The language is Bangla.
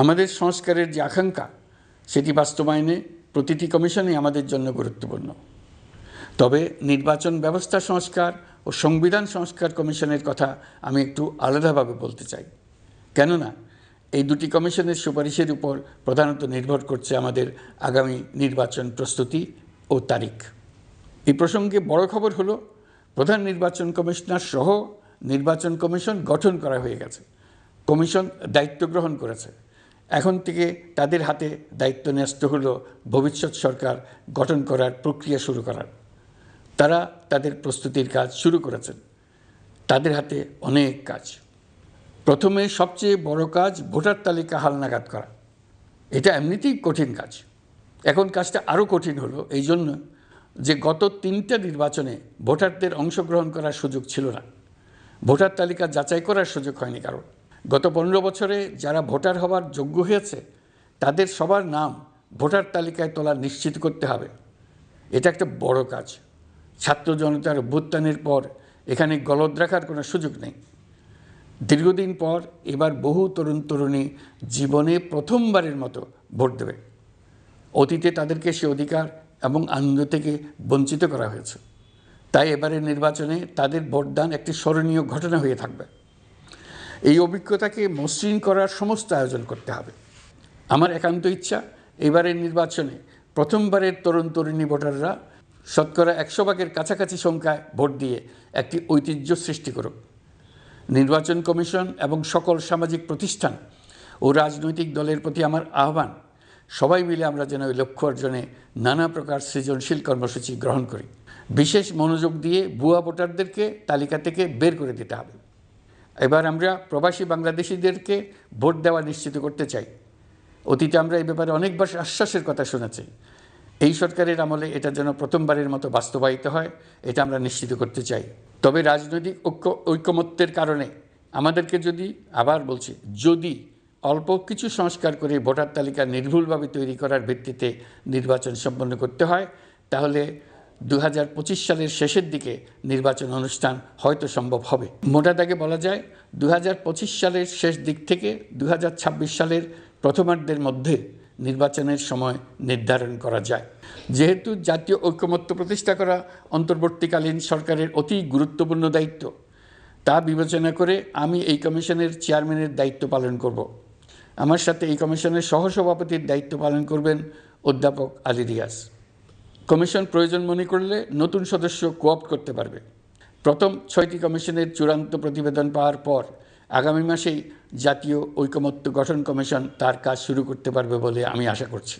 আমাদের সংস্কারের যে আকাঙ্ক্ষা সেটি বাস্তবায়নে প্রতিটি কমিশনই আমাদের জন্য গুরুত্বপূর্ণ। তবে নির্বাচন ব্যবস্থা সংস্কার ও সংবিধান সংস্কার কমিশনের কথা আমি একটু আলাদাভাবে বলতে চাই। কেননা এই দুটি কমিশনের সুপারিশের উপর প্রধানত নির্ভর করছে আমাদের আগামী নির্বাচন প্রস্তুতি ও তারিখ। এই প্রসঙ্গে বড় খবর হলো, প্রধান নির্বাচন কমিশনার সহ নির্বাচন কমিশন গঠন করা হয়ে গেছে। কমিশন দায়িত্ব গ্রহণ করেছে। এখন থেকে তাদের হাতে দায়িত্ব ন্যস্ত হলো ভবিষ্যৎ সরকার গঠন করার প্রক্রিয়া শুরু করার। তারা তাদের প্রস্তুতির কাজ শুরু করেছেন। তাদের হাতে অনেক কাজ। প্রথমে সবচেয়ে বড় কাজ ভোটার তালিকা হালনাগাদ করা। এটা এমনিতেই কঠিন কাজ। এখন কাজটা আরও কঠিন হলো এই জন্য যে গত 3টা নির্বাচনে ভোটারদের অংশগ্রহণ করার সুযোগ ছিল না। ভোটার তালিকা যাচাই করার সুযোগ হয়নি কারণ। গত 15 বছরে যারা ভোটার হওয়ার যোগ্য হয়েছে তাদের সবার নাম ভোটার তালিকায় তোলা নিশ্চিত করতে হবে। এটা একটা বড় কাজ। ছাত্র জনতার অভ্যুত্থানের পর এখানে গলদ রাখার কোনো সুযোগ নেই। দীর্ঘদিন পর এবার বহু তরুণ তরুণী জীবনে প্রথমবারের মতো ভোট দেবে। অতীতে তাদেরকে সে অধিকার এবং আনন্দ থেকে বঞ্চিত করা হয়েছে। তাই এবারের নির্বাচনে তাদের ভোটদান একটি স্মরণীয় ঘটনা হয়ে থাকবে। এই অভিজ্ঞতাকে মসৃণ করার সমস্ত আয়োজন করতে হবে। আমার একান্ত ইচ্ছা এবারের নির্বাচনে প্রথমবারের তরুণ তরুণী ভোটাররা শতকরা 100 ভাগের কাছাকাছি সংখ্যায় ভোট দিয়ে একটি ঐতিহ্য সৃষ্টি করুক। নির্বাচন কমিশন এবং সকল সামাজিক প্রতিষ্ঠান ও রাজনৈতিক দলের প্রতি আমার আহ্বান, সবাই মিলে আমরা যেন ওই লক্ষ্য অর্জনে নানা প্রকার সৃজনশীল কর্মসূচি গ্রহণ করি। বিশেষ মনোযোগ দিয়ে ভুয়া ভোটারদেরকে তালিকা থেকে বের করে দিতে হবে। এবার আমরা প্রবাসী বাংলাদেশিদেরকে ভোট দেওয়া নিশ্চিত করতে চাই। অতীতে আমরা এই ব্যাপারে অনেকবার আশ্বাসের কথা শুনেছি। এই সরকারের আমলে এটা যেন প্রথমবারের মতো বাস্তবায়িত হয়, এটা আমরা নিশ্চিত করতে চাই। তবে রাজনৈতিক ঐকমত্যের কারণে আমাদেরকে যদি অল্প কিছু সংস্কার করে ভোটার তালিকা নির্ভুলভাবে তৈরি করার ভিত্তিতে নির্বাচন সম্পন্ন করতে হয়, তাহলে 2025 সালের শেষের দিকে নির্বাচন অনুষ্ঠান হয়তো সম্ভব হবে। মোটা দাগে বলা যায় 2025 সালের শেষ দিক থেকে 2026 সালের প্রথমার্ধের মধ্যে নির্বাচনের সময় নির্ধারণ করা যায়। যেহেতু জাতীয় ঐকমত্য প্রতিষ্ঠা করা অন্তর্বর্তীকালীন সরকারের অতি গুরুত্বপূর্ণ দায়িত্ব, তা বিবেচনা করে আমি এই কমিশনের চেয়ারম্যানের দায়িত্ব পালন করব। আমার সাথে এই কমিশনের সহসভাপতির দায়িত্ব পালন করবেন অধ্যাপক আলী রিয়াজ। কমিশন প্রয়োজন মনে করলে নতুন সদস্য কোঅপ্ট করতে পারবে। প্রথম 6টি কমিশনের চূড়ান্ত প্রতিবেদন পাওয়ার পর আগামী মাসেই জাতীয় ঐকমত্য গঠন কমিশন তার কাজ শুরু করতে পারবে বলে আমি আশা করছি।